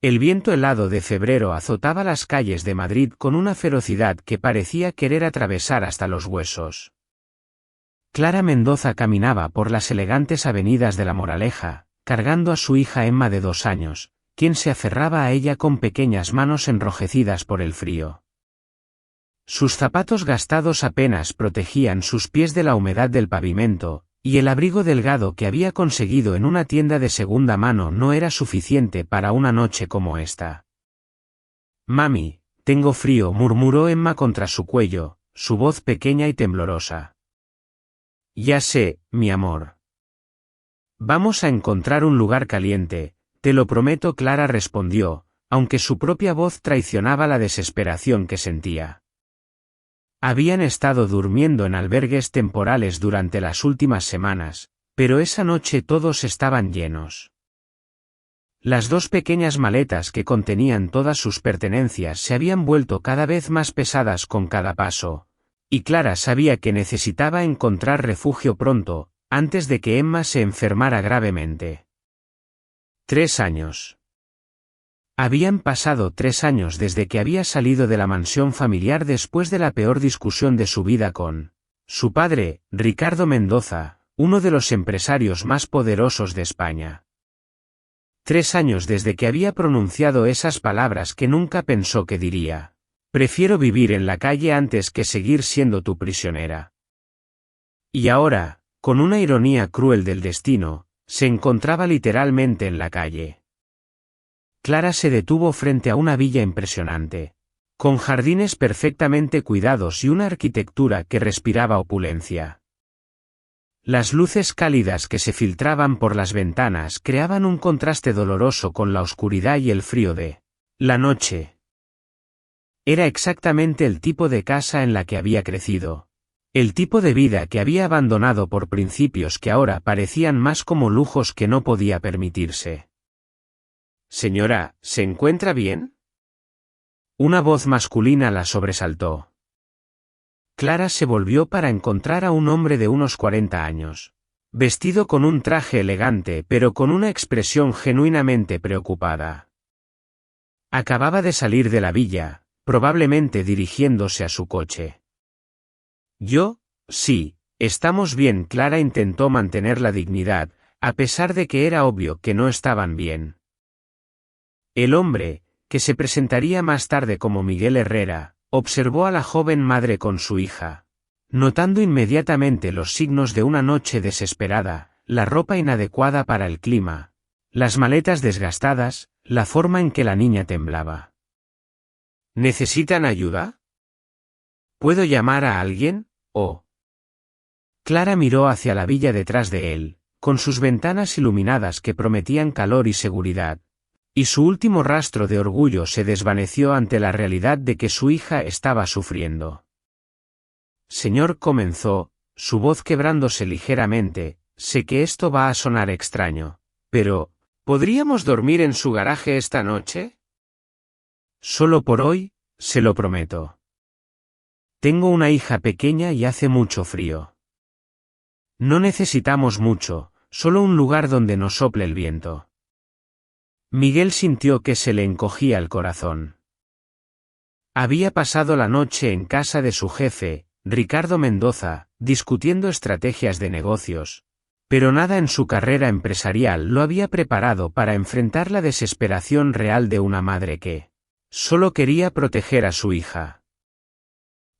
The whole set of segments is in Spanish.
El viento helado de febrero azotaba las calles de Madrid con una ferocidad que parecía querer atravesar hasta los huesos. Clara Mendoza caminaba por las elegantes avenidas de La Moraleja, cargando a su hija Emma de 2 años, quien se aferraba a ella con pequeñas manos enrojecidas por el frío. Sus zapatos gastados apenas protegían sus pies de la humedad del pavimento, y el abrigo delgado que había conseguido en una tienda de segunda mano no era suficiente para una noche como esta. «Mami, tengo frío», murmuró Emma contra su cuello, su voz pequeña y temblorosa. «Ya sé, mi amor. Vamos a encontrar un lugar caliente, te lo prometo», Clara respondió, aunque su propia voz traicionaba la desesperación que sentía. Habían estado durmiendo en albergues temporales durante las últimas semanas, pero esa noche todos estaban llenos. Las 2 pequeñas maletas que contenían todas sus pertenencias se habían vuelto cada vez más pesadas con cada paso, y Clara sabía que necesitaba encontrar refugio pronto, antes de que Emma se enfermara gravemente. 3 años. Habían pasado 3 años desde que había salido de la mansión familiar después de la peor discusión de su vida con su padre, Ricardo Mendoza, uno de los empresarios más poderosos de España. 3 años desde que había pronunciado esas palabras que nunca pensó que diría: «Prefiero vivir en la calle antes que seguir siendo tu prisionera». Y ahora, con una ironía cruel del destino, se encontraba literalmente en la calle. Clara se detuvo frente a una villa impresionante, con jardines perfectamente cuidados y una arquitectura que respiraba opulencia. Las luces cálidas que se filtraban por las ventanas creaban un contraste doloroso con la oscuridad y el frío de la noche. Era exactamente el tipo de casa en la que había crecido, el tipo de vida que había abandonado por principios que ahora parecían más como lujos que no podía permitirse. «Señora, ¿se encuentra bien?». Una voz masculina la sobresaltó. Clara se volvió para encontrar a un hombre de unos 40 años, vestido con un traje elegante pero con una expresión genuinamente preocupada. Acababa de salir de la villa, probablemente dirigiéndose a su coche. «Yo, sí, estamos bien». Clara intentó mantener la dignidad, a pesar de que era obvio que no estaban bien. El hombre, que se presentaría más tarde como Miguel Herrera, observó a la joven madre con su hija, notando inmediatamente los signos de una noche desesperada, la ropa inadecuada para el clima, las maletas desgastadas, la forma en que la niña temblaba. «¿Necesitan ayuda? ¿Puedo llamar a alguien, o...?» Clara miró hacia la villa detrás de él, con sus ventanas iluminadas que prometían calor y seguridad, y su último rastro de orgullo se desvaneció ante la realidad de que su hija estaba sufriendo. «Señor», comenzó, su voz quebrándose ligeramente, «sé que esto va a sonar extraño, pero, ¿podríamos dormir en su garaje esta noche?». «Solo por hoy, se lo prometo. Tengo una hija pequeña y hace mucho frío. No necesitamos mucho, solo un lugar donde no sople el viento». Miguel sintió que se le encogía el corazón. Había pasado la noche en casa de su jefe, Ricardo Mendoza, discutiendo estrategias de negocios, pero nada en su carrera empresarial lo había preparado para enfrentar la desesperación real de una madre que solo quería proteger a su hija.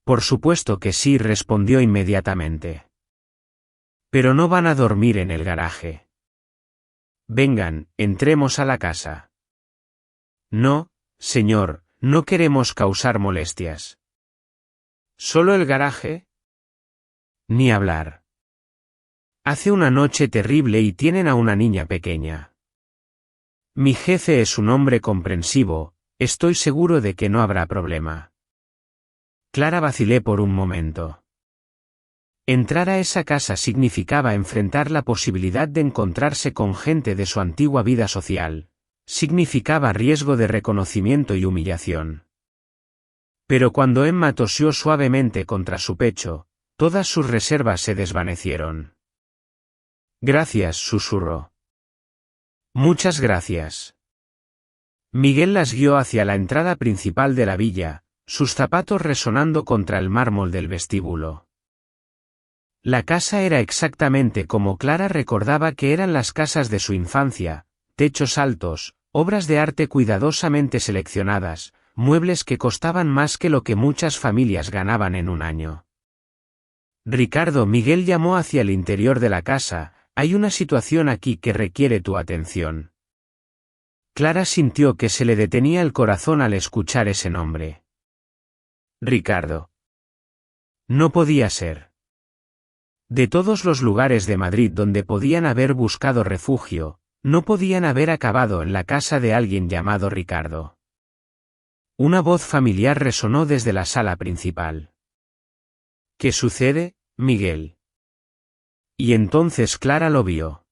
«Por supuesto que sí», respondió inmediatamente. «Pero no van a dormir en el garaje. Vengan, entremos a la casa». «No, señor, no queremos causar molestias». «¿Solo el garaje?». «Ni hablar. Hace una noche terrible y tienen a una niña pequeña. Mi jefe es un hombre comprensivo, estoy seguro de que no habrá problema». Clara vacilé por un momento. Entrar a esa casa significaba enfrentar la posibilidad de encontrarse con gente de su antigua vida social, significaba riesgo de reconocimiento y humillación. Pero cuando Emma tosió suavemente contra su pecho, todas sus reservas se desvanecieron. «Gracias», susurró. «Muchas gracias. Miguel las guió hacia la entrada principal de la villa, sus zapatos resonando contra el mármol del vestíbulo. La casa era exactamente como Clara recordaba que eran las casas de su infancia: techos altos, obras de arte cuidadosamente seleccionadas, muebles que costaban más que lo que muchas familias ganaban en un año. Ricardo, Miguel llamó hacia el interior de la casa: hay una situación aquí que requiere tu atención. Clara sintió que se le detenía el corazón al escuchar ese nombre. Ricardo. No podía ser. De todos los lugares de Madrid donde podían haber buscado refugio, no podían haber acabado en la casa de alguien llamado Ricardo. Una voz familiar resonó desde la sala principal. ¿Qué sucede, Miguel? Y entonces Clara lo vio.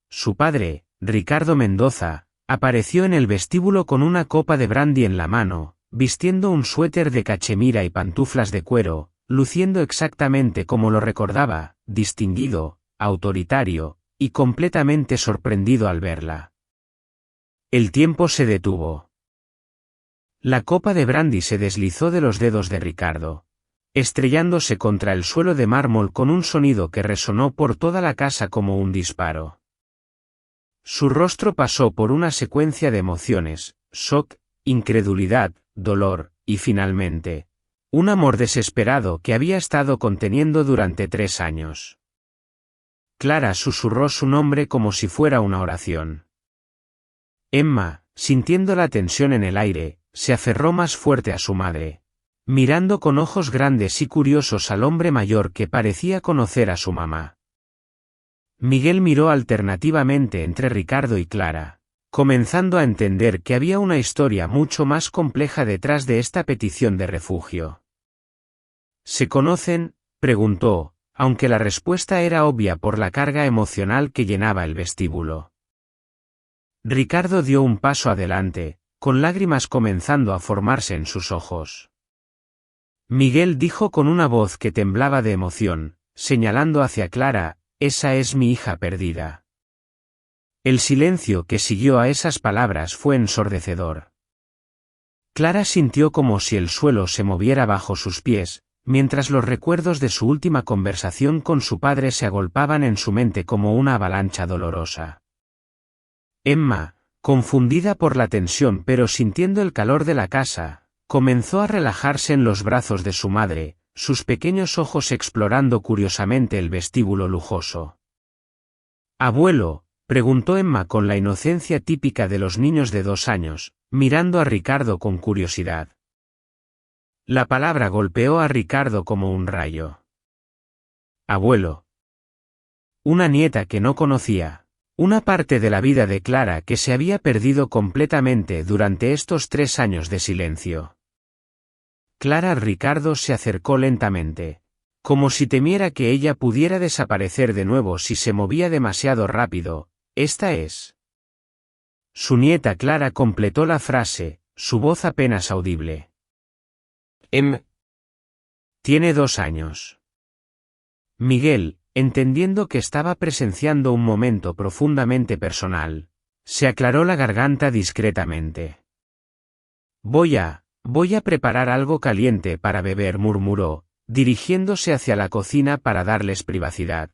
Su padre, Ricardo Mendoza, apareció en el vestíbulo con una copa de brandy en la mano, vistiendo un suéter de cachemira y pantuflas de cuero, luciendo exactamente como lo recordaba, distinguido, autoritario, y completamente sorprendido al verla. El tiempo se detuvo. La copa de brandy se deslizó de los dedos de Ricardo, estrellándose contra el suelo de mármol con un sonido que resonó por toda la casa como un disparo. Su rostro pasó por una secuencia de emociones: shock, incredulidad, dolor, y finalmente, un amor desesperado que había estado conteniendo durante 3 años. Clara susurró su nombre como si fuera una oración. Emma, sintiendo la tensión en el aire, se aferró más fuerte a su madre, mirando con ojos grandes y curiosos al hombre mayor que parecía conocer a su mamá. Miguel miró alternativamente entre Ricardo y Clara, comenzando a entender que había una historia mucho más compleja detrás de esta petición de refugio. ¿Se conocen?, preguntó, aunque la respuesta era obvia por la carga emocional que llenaba el vestíbulo. Ricardo dio un paso adelante, con lágrimas comenzando a formarse en sus ojos. Miguel dijo con una voz que temblaba de emoción, señalando hacia Clara: esa es mi hija perdida. El silencio que siguió a esas palabras fue ensordecedor. Clara sintió como si el suelo se moviera bajo sus pies, mientras los recuerdos de su última conversación con su padre se agolpaban en su mente como una avalancha dolorosa. Emma, confundida por la tensión pero sintiendo el calor de la casa, comenzó a relajarse en los brazos de su madre, sus pequeños ojos explorando curiosamente el vestíbulo lujoso. «Abuelo», preguntó Emma con la inocencia típica de los niños de 2 años, mirando a Ricardo con curiosidad. La palabra golpeó a Ricardo como un rayo. «Abuelo». Una nieta que no conocía, una parte de la vida de Clara que se había perdido completamente durante estos 3 años de silencio. Clara. Ricardo se acercó lentamente, como si temiera que ella pudiera desaparecer de nuevo si se movía demasiado rápido. «Esta es». Su nieta Clara completó la frase, su voz apenas audible. Tiene 2 años. Miguel, entendiendo que estaba presenciando un momento profundamente personal, se aclaró la garganta discretamente. Voy a preparar algo caliente para beber», murmuró, dirigiéndose hacia la cocina para darles privacidad.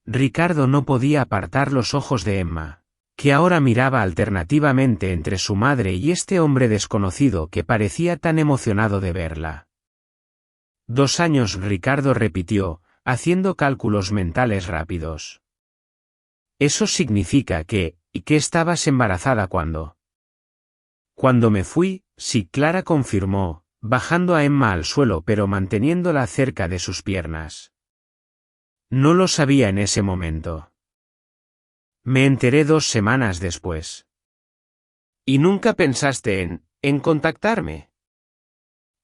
Ricardo no podía apartar los ojos de Emma, que ahora miraba alternativamente entre su madre y este hombre desconocido que parecía tan emocionado de verla. 2 años, Ricardo repitió, haciendo cálculos mentales rápidos. «Eso significa que estabas embarazada cuando». «Cuando me fui», sí, Clara confirmó, bajando a Emma al suelo pero manteniéndola cerca de sus piernas. No lo sabía en ese momento. Me enteré 2 semanas después. ¿Y nunca pensaste en contactarme?»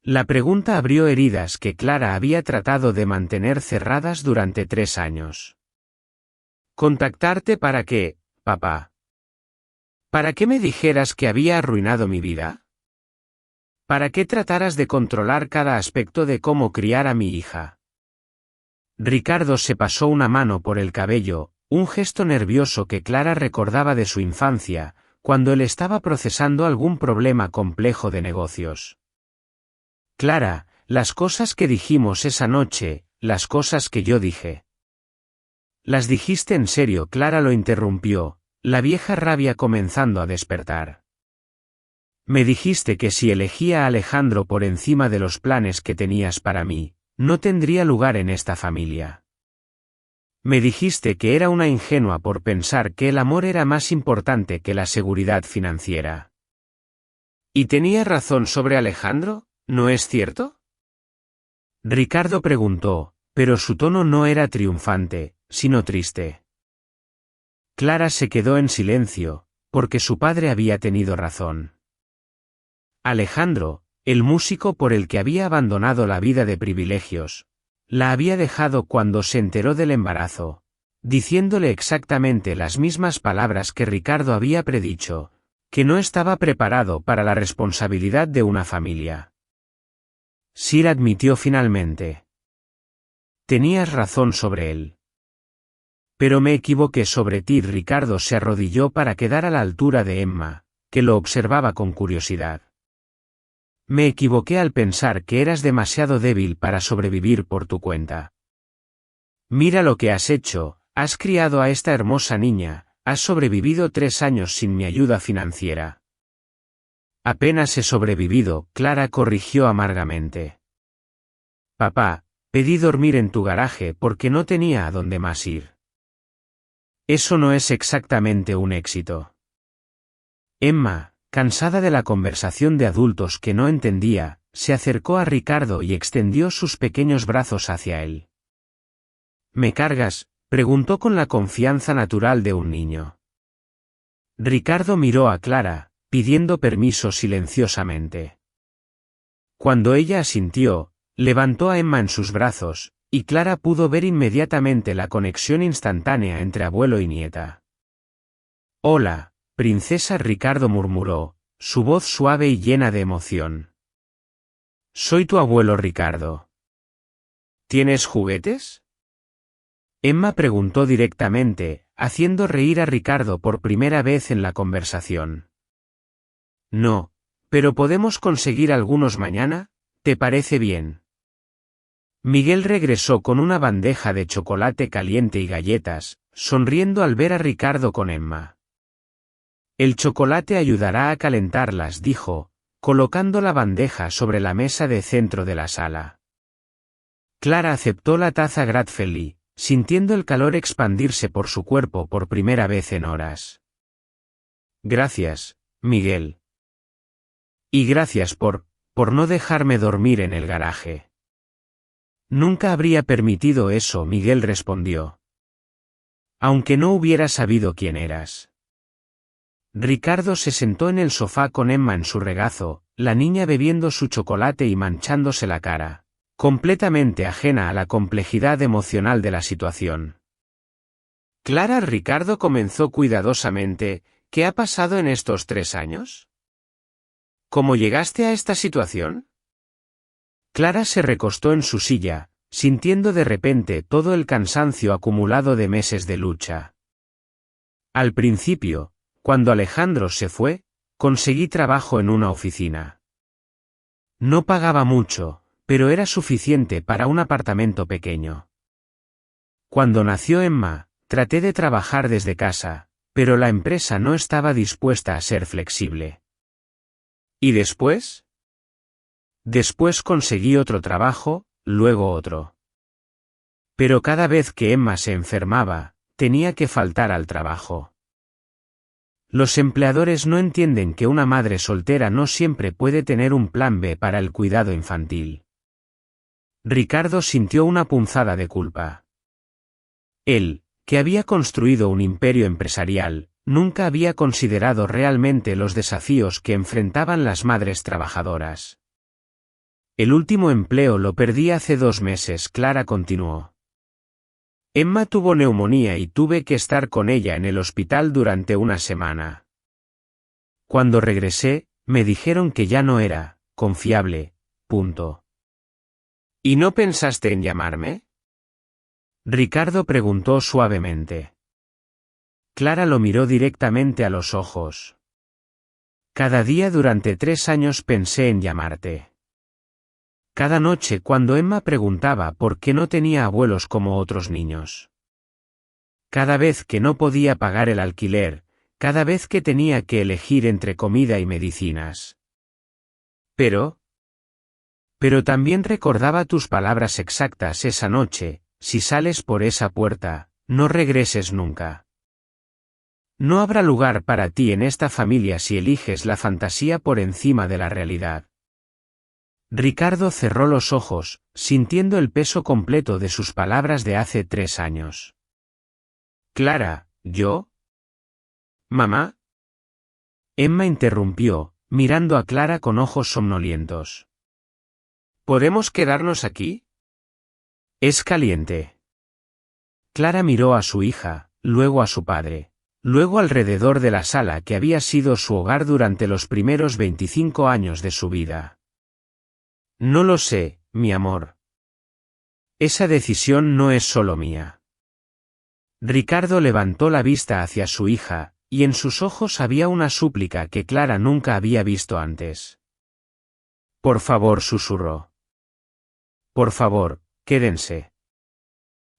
La pregunta abrió heridas que Clara había tratado de mantener cerradas durante 3 años. «¿Contactarte para qué, papá? ¿Para qué me dijeras que había arruinado mi vida? ¿Para qué trataras de controlar cada aspecto de cómo criar a mi hija?» Ricardo se pasó una mano por el cabello, un gesto nervioso que Clara recordaba de su infancia, cuando él estaba procesando algún problema complejo de negocios. Clara, las cosas que dijimos esa noche, las cosas que yo dije. ¿Las dijiste en serio? Clara lo interrumpió, la vieja rabia comenzando a despertar. Me dijiste que si elegía a Alejandro por encima de los planes que tenías para mí, no tendría lugar en esta familia. Me dijiste que era una ingenua por pensar que el amor era más importante que la seguridad financiera. ¿Y tenías razón sobre Alejandro, no es cierto? Ricardo preguntó, pero su tono no era triunfante, sino triste. Clara se quedó en silencio, porque su padre había tenido razón. Alejandro, el músico por el que había abandonado la vida de privilegios, la había dejado cuando se enteró del embarazo, diciéndole exactamente las mismas palabras que Ricardo había predicho, que no estaba preparado para la responsabilidad de una familia. Sir admitió finalmente. Tenías razón sobre él. Pero me equivoqué sobre ti. Ricardo se arrodilló para quedar a la altura de Emma, que lo observaba con curiosidad. Me equivoqué al pensar que eras demasiado débil para sobrevivir por tu cuenta. Mira lo que has hecho, has criado a esta hermosa niña, has sobrevivido 3 años sin mi ayuda financiera. Apenas he sobrevivido, Clara corrigió amargamente. Papá, pedí dormir en tu garaje porque no tenía a dónde más ir. Eso no es exactamente un éxito. Emma, cansada de la conversación de adultos que no entendía, se acercó a Ricardo y extendió sus pequeños brazos hacia él. ¿Me cargas?, preguntó con la confianza natural de un niño. Ricardo miró a Clara, pidiendo permiso silenciosamente. Cuando ella asintió, levantó a Emma en sus brazos, y Clara pudo ver inmediatamente la conexión instantánea entre abuelo y nieta. Hola, princesa, Ricardo murmuró, su voz suave y llena de emoción. Soy tu abuelo Ricardo. ¿Tienes juguetes? Emma preguntó directamente, haciendo reír a Ricardo por primera vez en la conversación. No, pero podemos conseguir algunos mañana, ¿te parece bien? Miguel regresó con una bandeja de chocolate caliente y galletas, sonriendo al ver a Ricardo con Emma. El chocolate ayudará a calentarlas, dijo, colocando la bandeja sobre la mesa de centro de la sala. Clara aceptó la taza gratefully, sintiendo el calor expandirse por su cuerpo por primera vez en horas. Gracias, Miguel. Y gracias por no dejarme dormir en el garaje. Nunca habría permitido eso, Miguel respondió. Aunque no hubiera sabido quién eras. Ricardo se sentó en el sofá con Emma en su regazo, la niña bebiendo su chocolate y manchándose la cara, completamente ajena a la complejidad emocional de la situación. Clara, Ricardo comenzó cuidadosamente, ¿qué ha pasado en estos 3 años? ¿Cómo llegaste a esta situación? Clara se recostó en su silla, sintiendo de repente todo el cansancio acumulado de meses de lucha. Al principio, cuando Alejandro se fue, conseguí trabajo en una oficina. No pagaba mucho, pero era suficiente para un apartamento pequeño. Cuando nació Emma, traté de trabajar desde casa, pero la empresa no estaba dispuesta a ser flexible. ¿Y después? Después conseguí otro trabajo, luego otro. Pero cada vez que Emma se enfermaba, tenía que faltar al trabajo. Los empleadores no entienden que una madre soltera no siempre puede tener un plan B para el cuidado infantil. Ricardo sintió una punzada de culpa. Él, que había construido un imperio empresarial, nunca había considerado realmente los desafíos que enfrentaban las madres trabajadoras. El último empleo lo perdí hace 2 meses, Clara continuó. Emma tuvo neumonía y tuve que estar con ella en el hospital durante una semana. Cuando regresé, me dijeron que ya no era confiable, punto. ¿Y no pensaste en llamarme? Ricardo preguntó suavemente. Clara lo miró directamente a los ojos. Cada día durante 3 años pensé en llamarte. Cada noche cuando Emma preguntaba por qué no tenía abuelos como otros niños. Cada vez que no podía pagar el alquiler, cada vez que tenía que elegir entre comida y medicinas. Pero también recordaba tus palabras exactas esa noche: si sales por esa puerta, no regreses nunca. No habrá lugar para ti en esta familia si eliges la fantasía por encima de la realidad. Ricardo cerró los ojos, sintiendo el peso completo de sus palabras de hace 3 años. Clara, ¿yo? ¿Mamá? Emma interrumpió, mirando a Clara con ojos somnolientos. ¿Podemos quedarnos aquí? Es caliente. Clara miró a su hija, luego a su padre, luego alrededor de la sala que había sido su hogar durante los primeros 25 años de su vida. No lo sé, mi amor. Esa decisión no es solo mía. Ricardo levantó la vista hacia su hija, y en sus ojos había una súplica que Clara nunca había visto antes. Por favor, susurró. Por favor, quédense.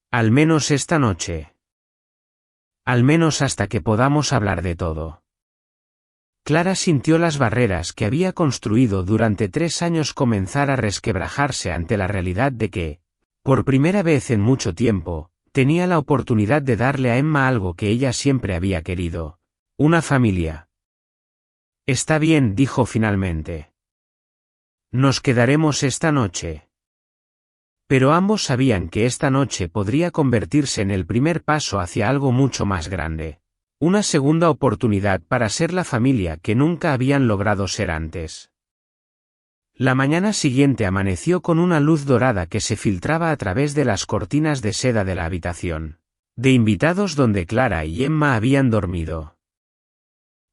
Al menos esta noche. Al menos hasta que podamos hablar de todo. Clara sintió las barreras que había construido durante 3 años comenzar a resquebrajarse ante la realidad de que, por primera vez en mucho tiempo, tenía la oportunidad de darle a Emma algo que ella siempre había querido: una familia. Está bien, dijo finalmente. Nos quedaremos esta noche. Pero ambos sabían que esta noche podría convertirse en el primer paso hacia algo mucho más grande. Una segunda oportunidad para ser la familia que nunca habían logrado ser antes. La mañana siguiente amaneció con una luz dorada que se filtraba a través de las cortinas de seda de la habitación de invitados donde Clara y Emma habían dormido.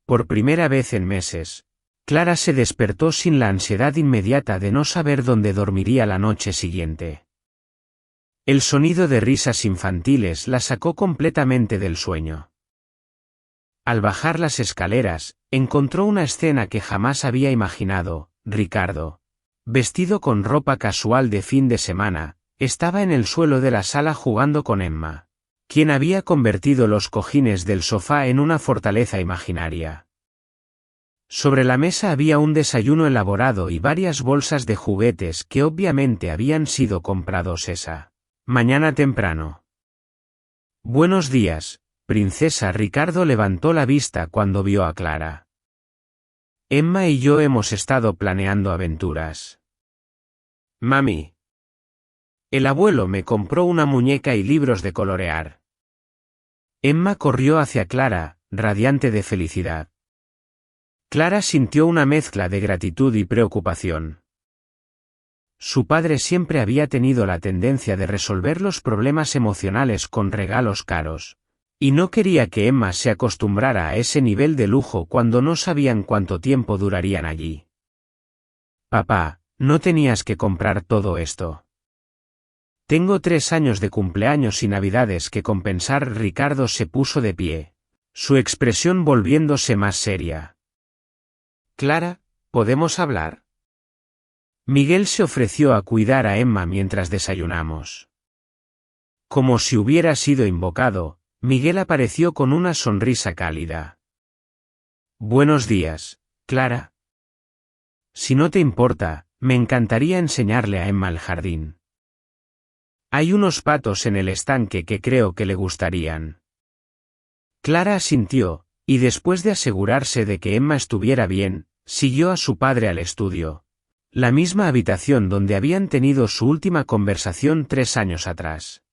Por primera vez en meses, Clara se despertó sin la ansiedad inmediata de no saber dónde dormiría la noche siguiente. El sonido de risas infantiles la sacó completamente del sueño. Al bajar las escaleras, encontró una escena que jamás había imaginado: Ricardo, vestido con ropa casual de fin de semana, estaba en el suelo de la sala jugando con Emma, quien había convertido los cojines del sofá en una fortaleza imaginaria. Sobre la mesa había un desayuno elaborado y varias bolsas de juguetes que obviamente habían sido comprados esa mañana temprano. Buenos días, princesa. Ricardo levantó la vista cuando vio a Clara. Emma y yo hemos estado planeando aventuras. Mami. El abuelo me compró una muñeca y libros de colorear. Emma corrió hacia Clara, radiante de felicidad. Clara sintió una mezcla de gratitud y preocupación. Su padre siempre había tenido la tendencia de resolver los problemas emocionales con regalos caros, y no quería que Emma se acostumbrara a ese nivel de lujo cuando no sabían cuánto tiempo durarían allí. Papá, no tenías que comprar todo esto. Tengo 3 años de cumpleaños y navidades que compensar. Ricardo se puso de pie, su expresión volviéndose más seria. Clara, ¿podemos hablar? Miguel se ofreció a cuidar a Emma mientras desayunamos. Como si hubiera sido invocado, Miguel apareció con una sonrisa cálida. Buenos días, Clara. Si no te importa, me encantaría enseñarle a Emma el jardín. Hay unos patos en el estanque que creo que le gustarían. Clara asintió, y después de asegurarse de que Emma estuviera bien, siguió a su padre al estudio, la misma habitación donde habían tenido su última conversación 3 años atrás.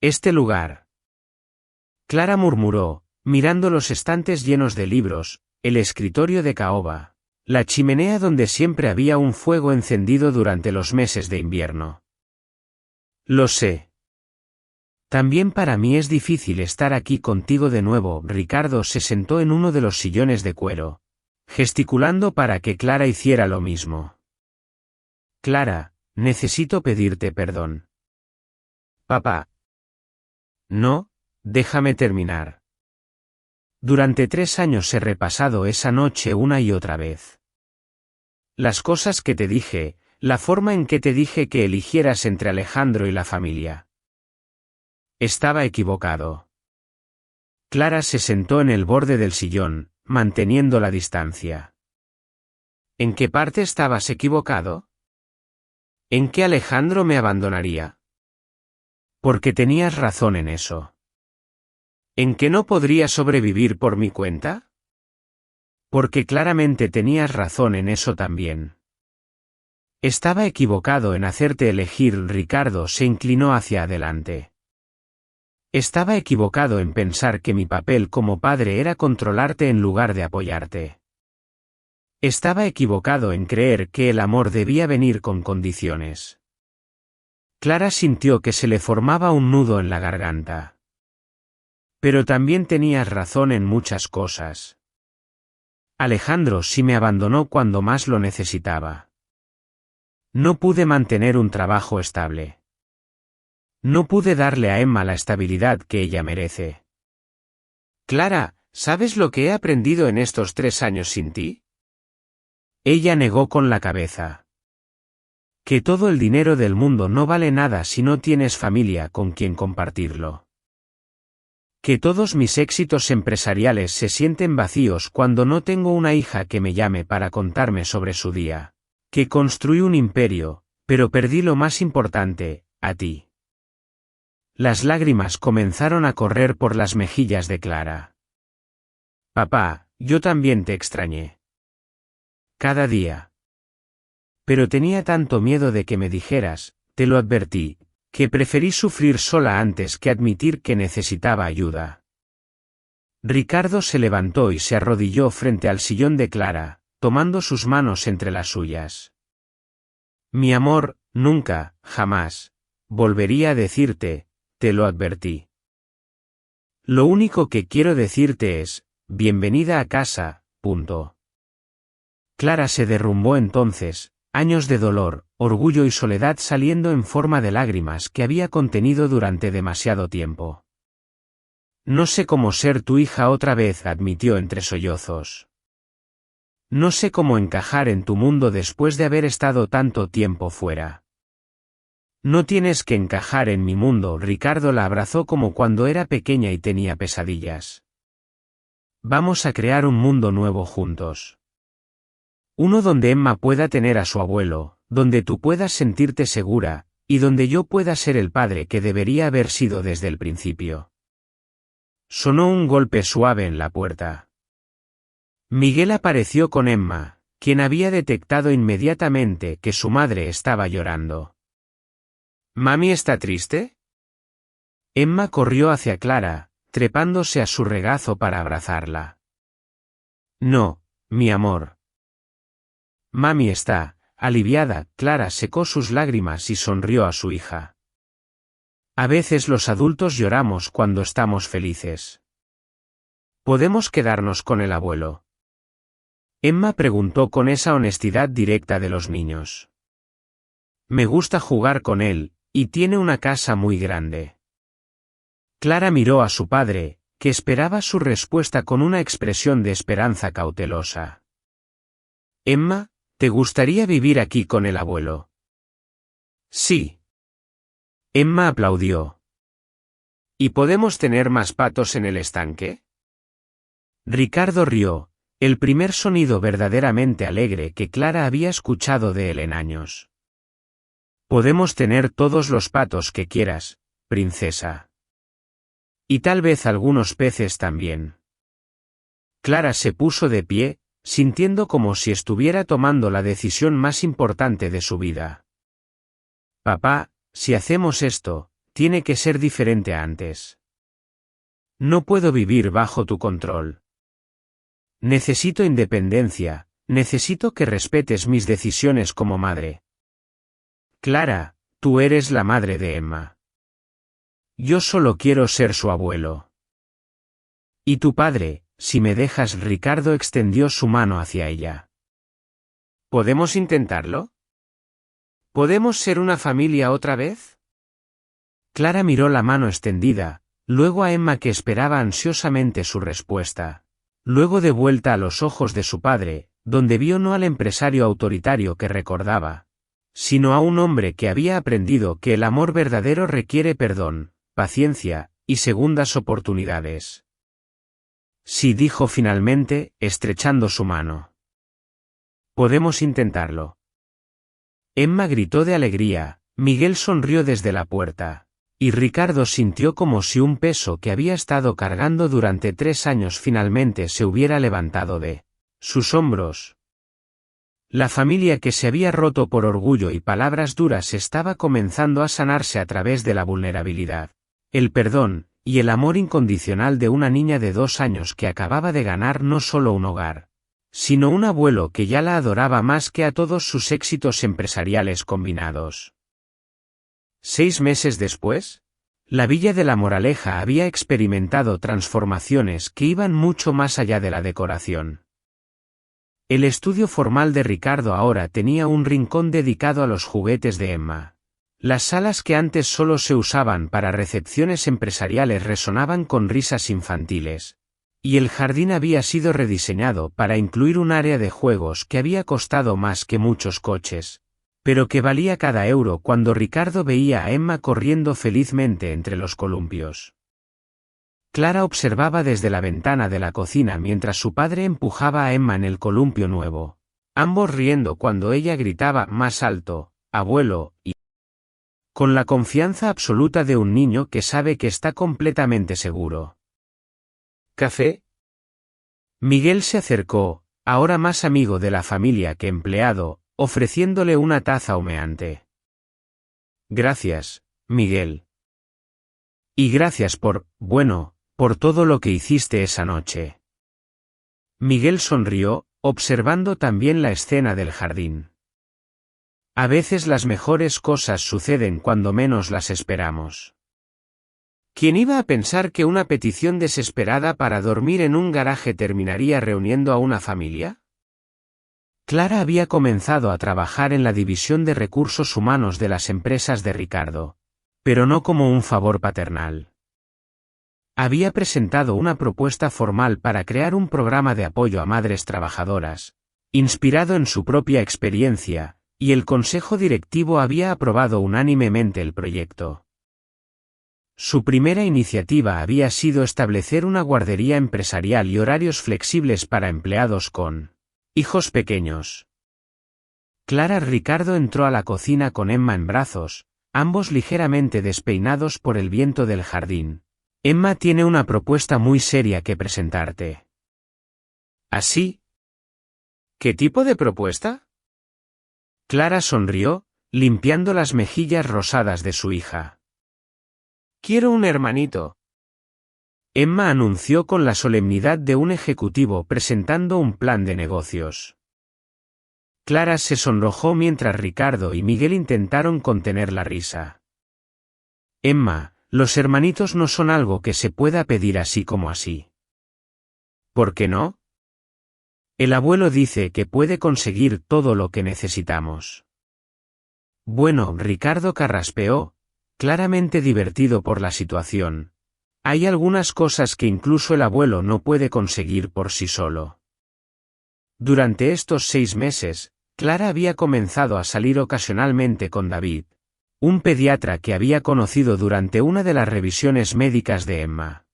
Este lugar. Clara murmuró, mirando los estantes llenos de libros, el escritorio de caoba, la chimenea donde siempre había un fuego encendido durante los meses de invierno. Lo sé. También para mí es difícil estar aquí contigo de nuevo. Ricardo se sentó en uno de los sillones de cuero, gesticulando para que Clara hiciera lo mismo. Clara, necesito pedirte perdón. Papá. No, déjame terminar. Durante 3 años he repasado esa noche una y otra vez. Las cosas que te dije, la forma en que te dije que eligieras entre Alejandro y la familia. Estaba equivocado. Clara se sentó en el borde del sillón, manteniendo la distancia. ¿En qué parte estabas equivocado? ¿En qué Alejandro me abandonaría? Porque tenías razón en eso. ¿En que no podría sobrevivir por mi cuenta? Porque claramente tenías razón en eso también. Estaba equivocado en hacerte elegir. Ricardo se inclinó hacia adelante. Estaba equivocado en pensar que mi papel como padre era controlarte en lugar de apoyarte. Estaba equivocado en creer que el amor debía venir con condiciones. Clara sintió que se le formaba un nudo en la garganta. Pero también tenías razón en muchas cosas. Alejandro sí me abandonó cuando más lo necesitaba. No pude mantener un trabajo estable. No pude darle a Emma la estabilidad que ella merece. Clara, ¿sabes lo que he aprendido en estos 3 años sin ti? Ella negó con la cabeza. Que todo el dinero del mundo no vale nada si no tienes familia con quien compartirlo. Que todos mis éxitos empresariales se sienten vacíos cuando no tengo una hija que me llame para contarme sobre su día. Que construí un imperio, pero perdí lo más importante, a ti. Las lágrimas comenzaron a correr por las mejillas de Clara. Papá, yo también te extrañé. Cada día. Pero tenía tanto miedo de que me dijeras, te lo advertí, que preferí sufrir sola antes que admitir que necesitaba ayuda. Ricardo se levantó y se arrodilló frente al sillón de Clara, tomando sus manos entre las suyas. Mi amor, nunca, jamás, volvería a decirte, te lo advertí. Lo único que quiero decirte es, bienvenida a casa, punto. Clara se derrumbó entonces, años de dolor, orgullo y soledad saliendo en forma de lágrimas que había contenido durante demasiado tiempo. No sé cómo ser tu hija otra vez, admitió entre sollozos. No sé cómo encajar en tu mundo después de haber estado tanto tiempo fuera. No tienes que encajar en mi mundo. Ricardo la abrazó como cuando era pequeña y tenía pesadillas. Vamos a crear un mundo nuevo juntos. Uno donde Emma pueda tener a su abuelo, donde tú puedas sentirte segura, y donde yo pueda ser el padre que debería haber sido desde el principio. Sonó un golpe suave en la puerta. Miguel apareció con Emma, quien había detectado inmediatamente que su madre estaba llorando. ¿Mami está triste? Emma corrió hacia Clara, trepándose a su regazo para abrazarla. No, mi amor. Mami está, aliviada. Clara secó sus lágrimas y sonrió a su hija. A veces los adultos lloramos cuando estamos felices. ¿Podemos quedarnos con el abuelo? Emma preguntó con esa honestidad directa de los niños. Me gusta jugar con él, y tiene una casa muy grande. Clara miró a su padre, que esperaba su respuesta con una expresión de esperanza cautelosa. Emma, ¿te gustaría vivir aquí con el abuelo? Sí. Emma aplaudió. ¿Y podemos tener más patos en el estanque? Ricardo rió, el primer sonido verdaderamente alegre que Clara había escuchado de él en años. Podemos tener todos los patos que quieras, princesa. Y tal vez algunos peces también. Clara se puso de pie, sintiendo como si estuviera tomando la decisión más importante de su vida. Papá, si hacemos esto, tiene que ser diferente a antes. No puedo vivir bajo tu control. Necesito independencia, necesito que respetes mis decisiones como madre. Clara, tú eres la madre de Emma. Yo solo quiero ser su abuelo. Y tu padre, si me dejas. Ricardo extendió su mano hacia ella. ¿Podemos intentarlo? ¿Podemos ser una familia otra vez? Clara miró la mano extendida, luego a Emma que esperaba ansiosamente su respuesta. Luego de vuelta a los ojos de su padre, donde vio no al empresario autoritario que recordaba, sino a un hombre que había aprendido que el amor verdadero requiere perdón, paciencia, y segundas oportunidades. Sí, dijo finalmente, estrechando su mano. Podemos intentarlo. Emma gritó de alegría, Miguel sonrió desde la puerta, y Ricardo sintió como si un peso que había estado cargando durante 3 años finalmente se hubiera levantado de sus hombros. La familia que se había roto por orgullo y palabras duras estaba comenzando a sanarse a través de la vulnerabilidad, el perdón, y el amor incondicional de una niña de 2 años que acababa de ganar no solo un hogar, sino un abuelo que ya la adoraba más que a todos sus éxitos empresariales combinados. 6 meses después, la Villa de la Moraleja había experimentado transformaciones que iban mucho más allá de la decoración. El estudio formal de Ricardo ahora tenía un rincón dedicado a los juguetes de Emma. Las salas que antes solo se usaban para recepciones empresariales resonaban con risas infantiles, y el jardín había sido rediseñado para incluir un área de juegos que había costado más que muchos coches, pero que valía cada euro cuando Ricardo veía a Emma corriendo felizmente entre los columpios. Clara observaba desde la ventana de la cocina mientras su padre empujaba a Emma en el columpio nuevo, ambos riendo cuando ella gritaba más alto, «Abuelo», y con la confianza absoluta de un niño que sabe que está completamente seguro. ¿Café? Miguel se acercó, ahora más amigo de la familia que empleado, ofreciéndole una taza humeante. Gracias, Miguel. Y gracias por todo lo que hiciste esa noche. Miguel sonrió, observando también la escena del jardín. A veces las mejores cosas suceden cuando menos las esperamos. ¿Quién iba a pensar que una petición desesperada para dormir en un garaje terminaría reuniendo a una familia? Clara había comenzado a trabajar en la división de recursos humanos de las empresas de Ricardo, pero no como un favor paternal. Había presentado una propuesta formal para crear un programa de apoyo a madres trabajadoras, inspirado en su propia experiencia, y el consejo directivo había aprobado unánimemente el proyecto. Su primera iniciativa había sido establecer una guardería empresarial y horarios flexibles para empleados con hijos pequeños. Clara Ricardo entró a la cocina con Emma en brazos, ambos ligeramente despeinados por el viento del jardín. Emma tiene una propuesta muy seria que presentarte. ¿Así? ¿Qué tipo de propuesta? Clara sonrió, limpiando las mejillas rosadas de su hija. Quiero un hermanito. Emma anunció con la solemnidad de un ejecutivo presentando un plan de negocios. Clara se sonrojó mientras Ricardo y Miguel intentaron contener la risa. Emma, los hermanitos no son algo que se pueda pedir así como así. ¿Por qué no? El abuelo dice que puede conseguir todo lo que necesitamos. Bueno, Ricardo carraspeó, claramente divertido por la situación. Hay algunas cosas que incluso el abuelo no puede conseguir por sí solo. Durante estos 6 meses, Clara había comenzado a salir ocasionalmente con David, un pediatra que había conocido durante una de las revisiones médicas de Emma.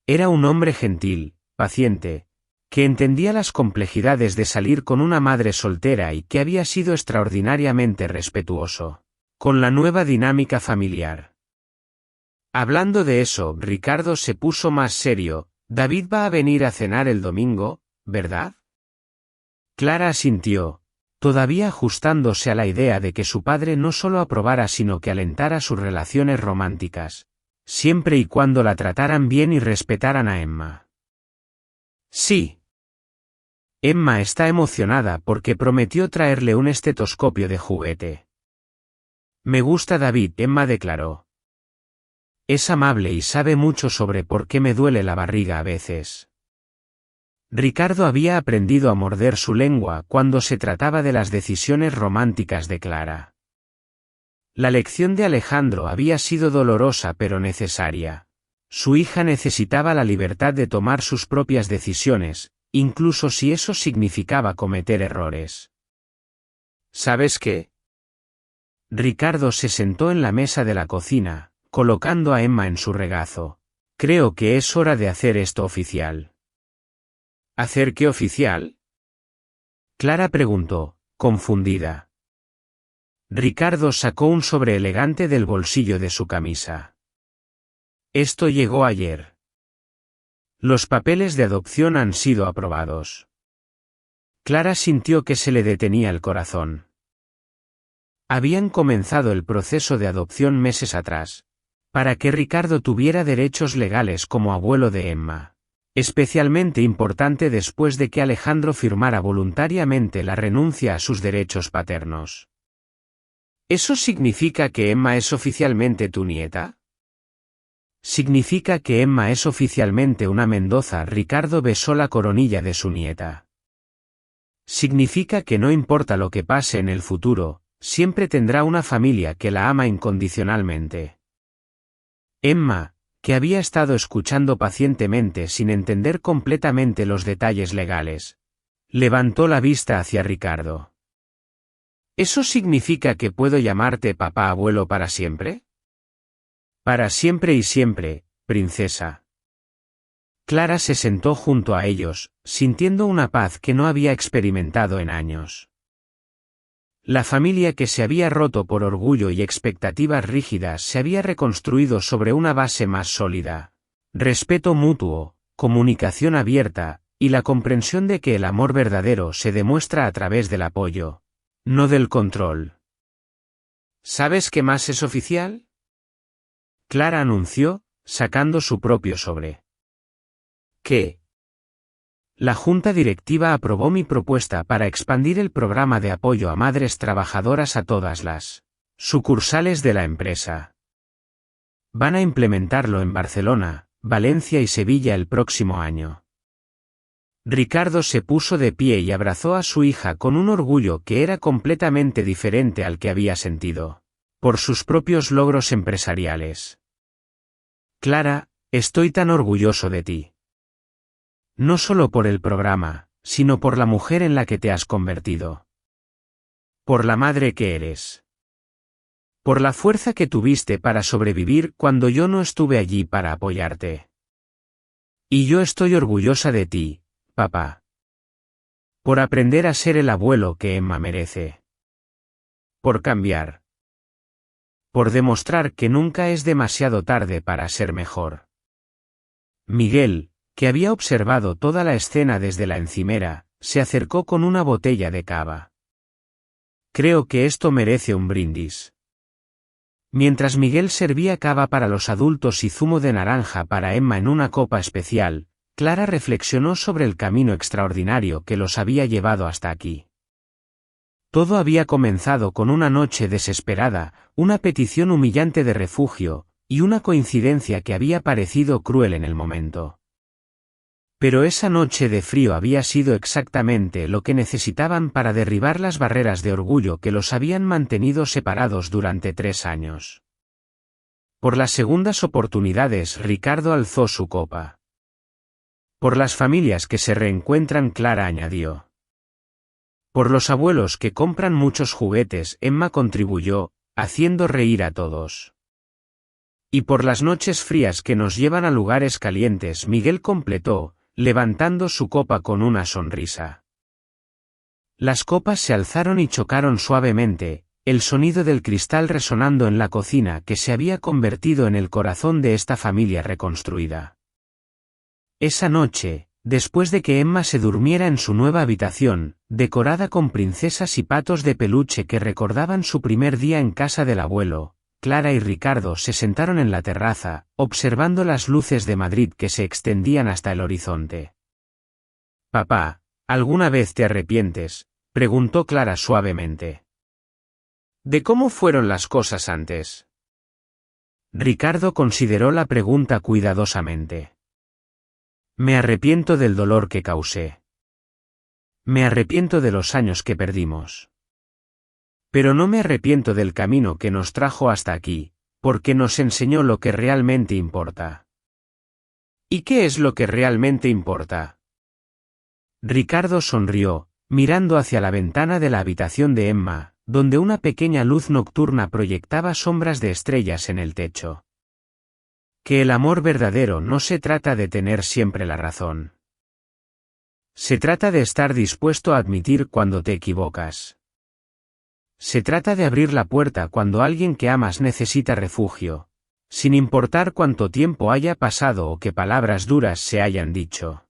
Era un hombre gentil, paciente, que entendía las complejidades de salir con una madre soltera y que había sido extraordinariamente respetuoso con la nueva dinámica familiar. Hablando de eso, Ricardo se puso más serio. David va a venir a cenar el domingo, ¿verdad? Clara asintió, todavía ajustándose a la idea de que su padre no solo aprobara sino que alentara sus relaciones románticas, siempre y cuando la trataran bien y respetaran a Emma. Sí. Emma está emocionada porque prometió traerle un estetoscopio de juguete. Me gusta David, Emma declaró. Es amable y sabe mucho sobre por qué me duele la barriga a veces. Ricardo había aprendido a morder su lengua cuando se trataba de las decisiones románticas de Clara. La lección de Alejandro había sido dolorosa pero necesaria. Su hija necesitaba la libertad de tomar sus propias decisiones, incluso si eso significaba cometer errores. ¿Sabes qué? Ricardo se sentó en la mesa de la cocina, colocando a Emma en su regazo. Creo que es hora de hacer esto oficial. ¿Hacer qué oficial? Clara preguntó, confundida. Ricardo sacó un sobre elegante del bolsillo de su camisa. Esto llegó ayer. Los papeles de adopción han sido aprobados. Clara sintió que se le detenía el corazón. Habían comenzado el proceso de adopción meses atrás, para que Ricardo tuviera derechos legales como abuelo de Emma. Especialmente importante después de que Alejandro firmara voluntariamente la renuncia a sus derechos paternos. ¿Eso significa que Emma es oficialmente tu nieta? Significa que Emma es oficialmente una Mendoza. Ricardo besó la coronilla de su nieta. Significa que no importa lo que pase en el futuro, siempre tendrá una familia que la ama incondicionalmente. Emma, que había estado escuchando pacientemente sin entender completamente los detalles legales, levantó la vista hacia Ricardo. ¿Eso significa que puedo llamarte papá abuelo para siempre? Para siempre y siempre, princesa. Clara se sentó junto a ellos, sintiendo una paz que no había experimentado en años. La familia que se había roto por orgullo y expectativas rígidas se había reconstruido sobre una base más sólida. Respeto mutuo, comunicación abierta, y la comprensión de que el amor verdadero se demuestra a través del apoyo, no del control. ¿Sabes qué más es oficial? Clara anunció, sacando su propio sobre. ¿Qué? La Junta Directiva aprobó mi propuesta para expandir el programa de apoyo a madres trabajadoras a todas las sucursales de la empresa. Van a implementarlo en Barcelona, Valencia y Sevilla el próximo año. Ricardo se puso de pie y abrazó a su hija con un orgullo que era completamente diferente al que había sentido, por sus propios logros empresariales. Clara, estoy tan orgulloso de ti. No solo por el programa, sino por la mujer en la que te has convertido. Por la madre que eres. Por la fuerza que tuviste para sobrevivir cuando yo no estuve allí para apoyarte. Y yo estoy orgullosa de ti, papá. Por aprender a ser el abuelo que Emma merece. Por cambiar. Por demostrar que nunca es demasiado tarde para ser mejor. Miguel, que había observado toda la escena desde la encimera, se acercó con una botella de cava. Creo que esto merece un brindis. Mientras Miguel servía cava para los adultos y zumo de naranja para Emma en una copa especial, Clara reflexionó sobre el camino extraordinario que los había llevado hasta aquí. Todo había comenzado con una noche desesperada, una petición humillante de refugio, y una coincidencia que había parecido cruel en el momento. Pero esa noche de frío había sido exactamente lo que necesitaban para derribar las barreras de orgullo que los habían mantenido separados durante 3 años. Por las segundas oportunidades Ricardo alzó su copa. Por las familias que se reencuentran, Clara añadió. Por los abuelos que compran muchos juguetes, Emma contribuyó, haciendo reír a todos. Y por las noches frías que nos llevan a lugares calientes, Miguel completó, levantando su copa con una sonrisa. Las copas se alzaron y chocaron suavemente, el sonido del cristal resonando en la cocina que se había convertido en el corazón de esta familia reconstruida. Esa noche, después de que Emma se durmiera en su nueva habitación, decorada con princesas y patos de peluche que recordaban su primer día en casa del abuelo, Clara y Ricardo se sentaron en la terraza, observando las luces de Madrid que se extendían hasta el horizonte. «Papá, ¿alguna vez te arrepientes?», preguntó Clara suavemente. «¿De cómo fueron las cosas antes?». Ricardo consideró la pregunta cuidadosamente. «Me arrepiento del dolor que causé. Me arrepiento de los años que perdimos. Pero no me arrepiento del camino que nos trajo hasta aquí, porque nos enseñó lo que realmente importa». ¿Y qué es lo que realmente importa? Ricardo sonrió, mirando hacia la ventana de la habitación de Emma, donde una pequeña luz nocturna proyectaba sombras de estrellas en el techo. Que el amor verdadero no se trata de tener siempre la razón. Se trata de estar dispuesto a admitir cuando te equivocas. Se trata de abrir la puerta cuando alguien que amas necesita refugio, sin importar cuánto tiempo haya pasado o qué palabras duras se hayan dicho.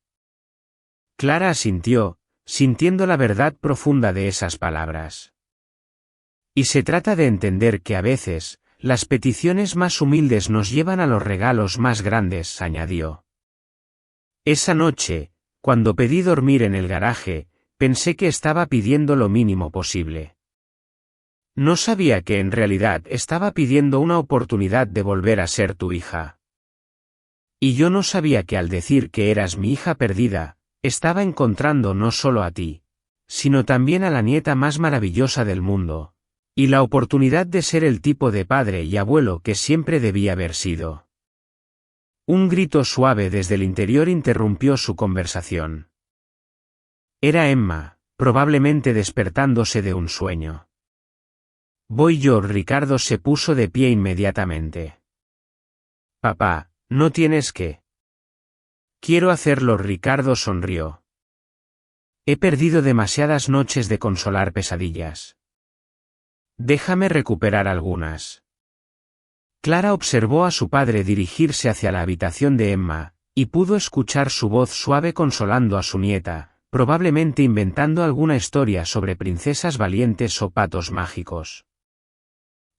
Clara asintió, sintiendo la verdad profunda de esas palabras. Y se trata de entender que a veces, las peticiones más humildes nos llevan a los regalos más grandes, añadió. Esa noche, cuando pedí dormir en el garaje, pensé que estaba pidiendo lo mínimo posible. No sabía que en realidad estaba pidiendo una oportunidad de volver a ser tu hija. Y yo no sabía que al decir que eras mi hija perdida, estaba encontrando no solo a ti, sino también a la nieta más maravillosa del mundo, y la oportunidad de ser el tipo de padre y abuelo que siempre debía haber sido. Un grito suave desde el interior interrumpió su conversación. Era Emma, probablemente despertándose de un sueño. Voy yo. Ricardo se puso de pie inmediatamente. Papá, no tienes que. Quiero hacerlo. Ricardo sonrió. He perdido demasiadas noches de consolar pesadillas. Déjame recuperar algunas. Clara observó a su padre dirigirse hacia la habitación de Emma, y pudo escuchar su voz suave consolando a su nieta, probablemente inventando alguna historia sobre princesas valientes o patos mágicos.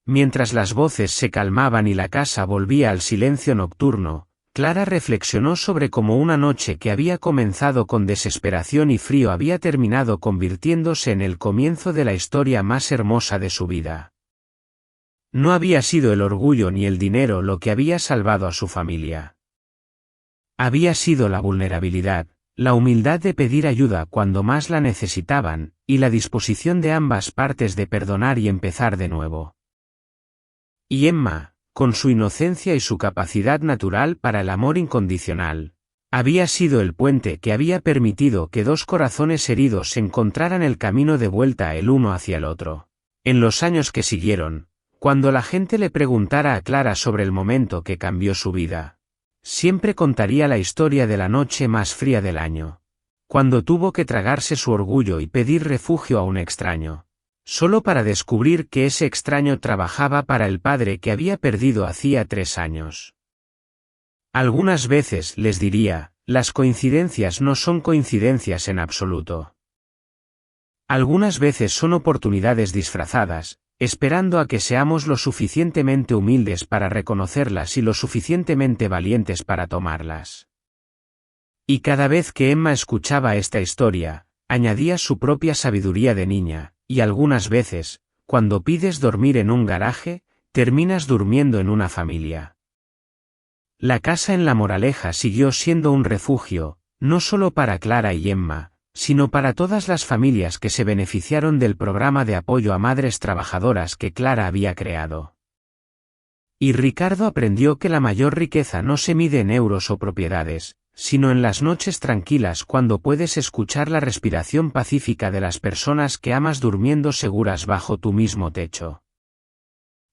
Mientras las voces se calmaban y la casa volvía al silencio nocturno, Clara reflexionó sobre cómo una noche que había comenzado con desesperación y frío había terminado convirtiéndose en el comienzo de la historia más hermosa de su vida. No había sido el orgullo ni el dinero lo que había salvado a su familia. Había sido la vulnerabilidad, la humildad de pedir ayuda cuando más la necesitaban, y la disposición de ambas partes de perdonar y empezar de nuevo. Y Emma, con su inocencia y su capacidad natural para el amor incondicional, había sido el puente que había permitido que dos corazones heridos encontraran el camino de vuelta el uno hacia el otro. En los años que siguieron, cuando la gente le preguntara a Clara sobre el momento que cambió su vida, siempre contaría la historia de la noche más fría del año, cuando tuvo que tragarse su orgullo y pedir refugio a un extraño, solo para descubrir que ese extraño trabajaba para el padre que había perdido hacía 3 años. Algunas veces, les diría, las coincidencias no son coincidencias en absoluto. Algunas veces son oportunidades disfrazadas, esperando a que seamos lo suficientemente humildes para reconocerlas y lo suficientemente valientes para tomarlas. Y cada vez que Emma escuchaba esta historia, añadía su propia sabiduría de niña, y algunas veces, cuando pides dormir en un garaje, terminas durmiendo en una familia. La casa en La Moraleja siguió siendo un refugio, no solo para Clara y Emma, sino para todas las familias que se beneficiaron del programa de apoyo a madres trabajadoras que Clara había creado. Y Ricardo aprendió que la mayor riqueza no se mide en euros o propiedades, sino en las noches tranquilas cuando puedes escuchar la respiración pacífica de las personas que amas durmiendo seguras bajo tu mismo techo.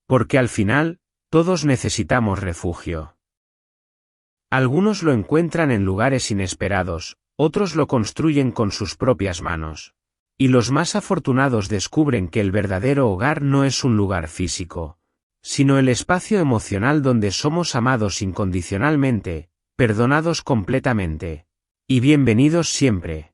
Porque al final, todos necesitamos refugio. Algunos lo encuentran en lugares inesperados, otros lo construyen con sus propias manos. Y los más afortunados descubren que el verdadero hogar no es un lugar físico, sino el espacio emocional donde somos amados incondicionalmente, perdonados completamente, y bienvenidos siempre.